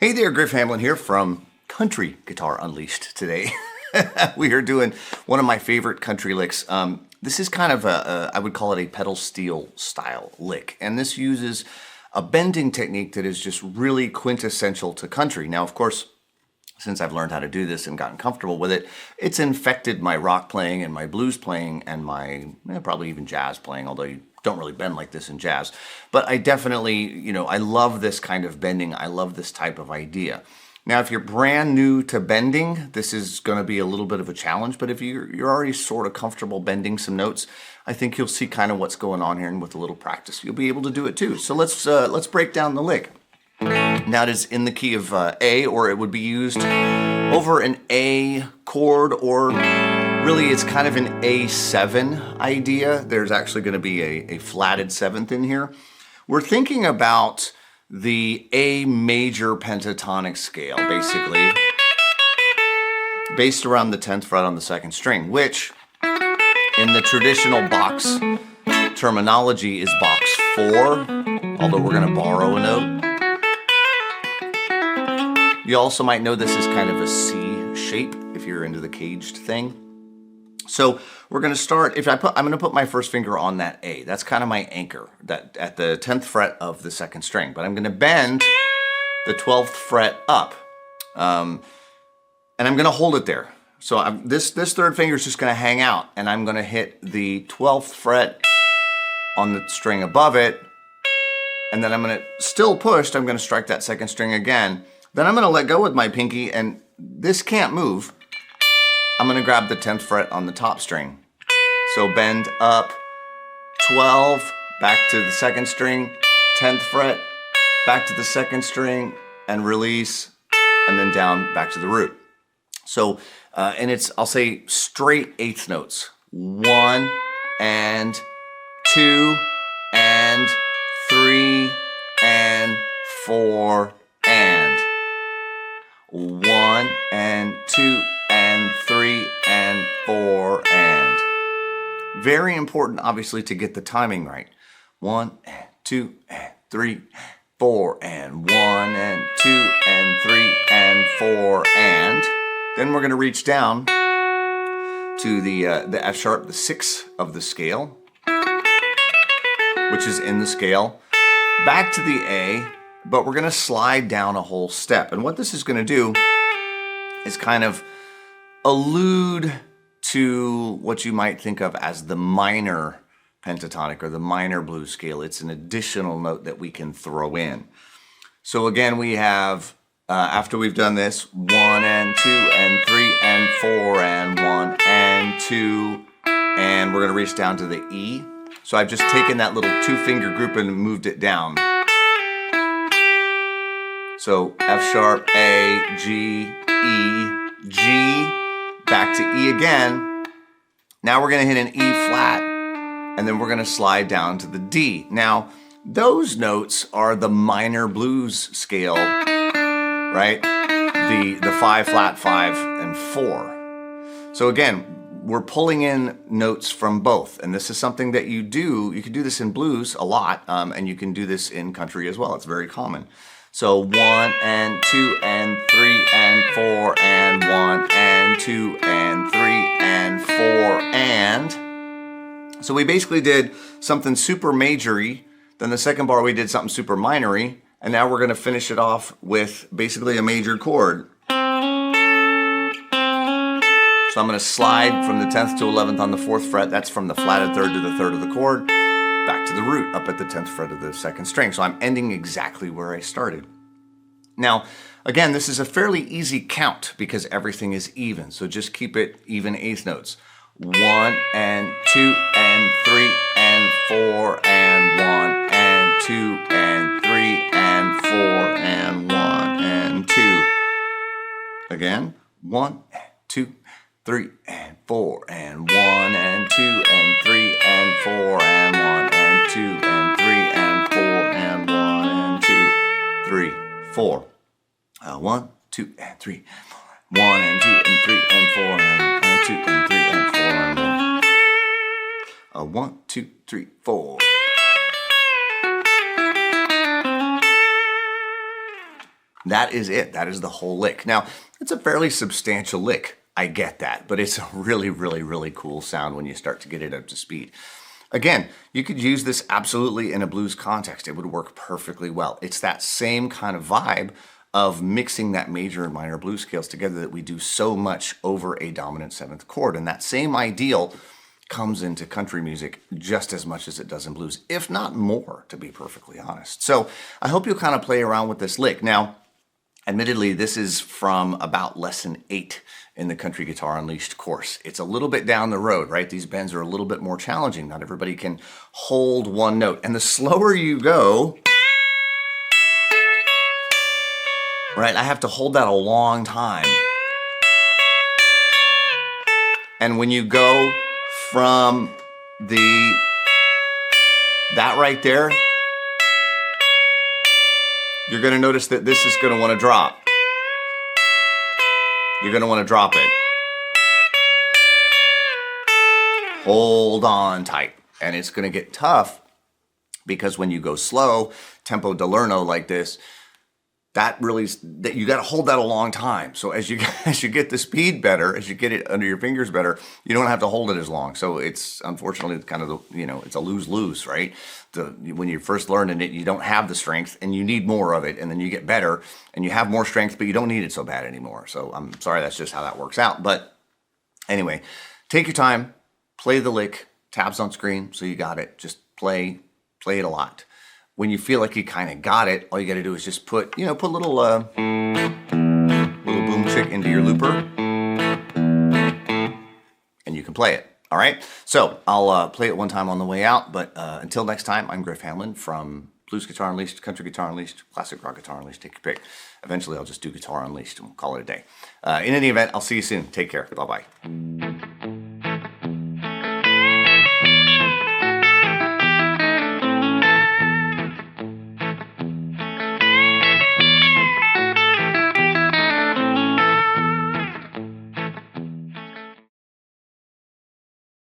Hey there, Griff Hamlin here from Country Guitar Unleashed today. We are doing one of my favorite country licks. This is kind of I would call it a pedal steel style lick. And this uses a bending technique that is just really quintessential to country. Now, of course, since I've learned how to do this and gotten comfortable with it, it's infected my rock playing and my blues playing and my probably even jazz playing, although you don't really bend like this in jazz. But I definitely, I love this kind of bending. I love this type of idea. Now, if you're brand new to bending, this is going to be a little bit of a challenge. But if you're already sort of comfortable bending some notes, I think you'll see kind of what's going on here, and with a little practice, you'll be able to do it too. So let's break down the lick. Now, it is in the key of A, or it would be used over an A chord, or really it's kind of an A7 idea. There's actually going to be a flatted seventh in here. We're thinking about the A major pentatonic scale, basically, based around the 10th fret on the second string, which in the traditional box terminology is box 4, although we're going to borrow a note. You also might know this is kind of a C shape if you're into the caged thing. So we're going to start, I'm going to put my first finger on that A. That's kind of my anchor, that at the 10th fret of the second string. But I'm going to bend the 12th fret up. And I'm going to hold it there. So this third finger is just going to hang out, and I'm going to hit the 12th fret on the string above it. And then I'm going to, still pushed, I'm going to strike that second string again. Then I'm going to let go with my pinky, and this can't move. I'm going to grab the 10th fret on the top string. So bend up, 12, back to the second string, 10th fret, back to the second string, and release, and then down back to the root. So, and it's, I'll say straight eighth notes. 1 and 2 and 3 and 4 and 1 and 2 and 3 and 4 and. Very important, obviously, to get the timing right. 1 and 2 and 3, 4 and 1 and 2 and 3 and 4 and. Then we're going to reach down to the F sharp, the 6th of the scale, which is in the scale, back to the A, but we're going to slide down a whole step. And what this is going to do is kind of allude to what you might think of as the minor pentatonic or the minor blues scale. It's an additional note that we can throw in. So again, we have, after we've done this, 1 and 2 and 3 and 4 and 1 and 2, and we're going to reach down to the E. So I've just taken that little 2-finger group and moved it down. So F sharp, A, G, E, G, back to E again. Now we're going to hit an E flat, and then we're going to slide down to the D. Now, those notes are the minor blues scale, right? The 5 flat, 5 and 4. So again, we're pulling in notes from both, and this is something that you do. You can do this in blues a lot, and you can do this in country as well. It's very common. So 1 and 2 and 3 and 4 and 1 and 2 and 3 and 4 and. So we basically did something super majory. Then the second bar we did something super minory, and now we're going to finish it off with basically a major chord. So I'm going to slide from the 10th to 11th on the 4th fret. That's from the flatted third to the third of the chord, back to the root up at the 10th fret of the second string. So I'm ending exactly where I started. Now, again, this is a fairly easy count because everything is even. So just keep it even eighth notes. 1 and 2 and 3 and 4 and 1 and 2 and 3 and 4 and 1 and 2. Again, 1 and 2, 3 and 4 and 1 and 2 and 3 and 4 and 1 and 2 and 3 and 4 and 1 and 2, 3, 4. 1, 2 and 3, 1 and 2 and 3 and 4 and 2 and 3 and 4 and 1, 2, 3, 4. That is it. That is the whole lick. Now, it's a fairly substantial lick. I get that, but it's a really, really, really cool sound when you start to get it up to speed. Again, you could use this absolutely in a blues context. It would work perfectly well. It's that same kind of vibe of mixing that major and minor blues scales together that we do so much over a dominant seventh chord. And that same ideal comes into country music just as much as it does in blues, if not more, to be perfectly honest. So I hope you'll kind of play around with this lick. Now, admittedly, this is from about lesson 8 in the Country Guitar Unleashed course. It's a little bit down the road, right? These bends are a little bit more challenging. Not everybody can hold one note. And the slower you go, right, I have to hold that a long time. And when you go from that right there, you're going to notice that this is going to want to drop. You're going to want to drop it. Hold on tight. And it's going to get tough because when you go slow, tempo d'Alerno like this, you got to hold that a long time. So as you get the speed better, as you get it under your fingers better, you don't have to hold it as long. So it's unfortunately kind of it's a lose-lose, right? When you're first learning it, you don't have the strength and you need more of it, and then you get better and you have more strength, but you don't need it so bad anymore. So I'm sorry, that's just how that works out. But anyway, take your time, play the lick, tabs on screen, so you got it. Just play it a lot. When you feel like you kind of got it, all you got to do is just put a little boom chick into your looper, and you can play it. All right. So I'll play it one time on the way out. But until next time, I'm Griff Hamlin from Blues Guitar Unleashed, Country Guitar Unleashed, Classic Rock Guitar Unleashed. Take your pick. Eventually, I'll just do Guitar Unleashed and we'll call it a day. In any event, I'll see you soon. Take care. Bye bye.